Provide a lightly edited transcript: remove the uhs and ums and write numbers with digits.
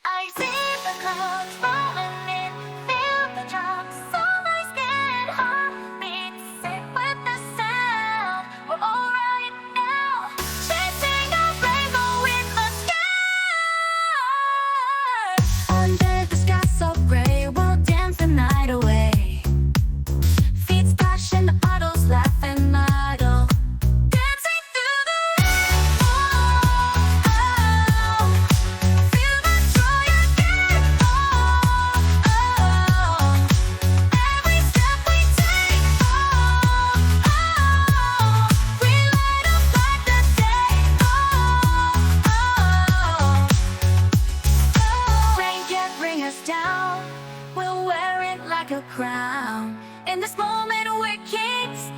I see the clouds rolling in, feel the drops on my skin. Heartbeats sit with the sound. We're alright now, chasing a rainbow in the sky. Under the sky so gray, we'll dance the night away. Feet splashing, the puddles laughing idle. Dancing through the rainbow. Feel the joy again. Every step we take. We light up like the day. Rain can't bring us down. We'll wear it like a crown. In this moment we're kings.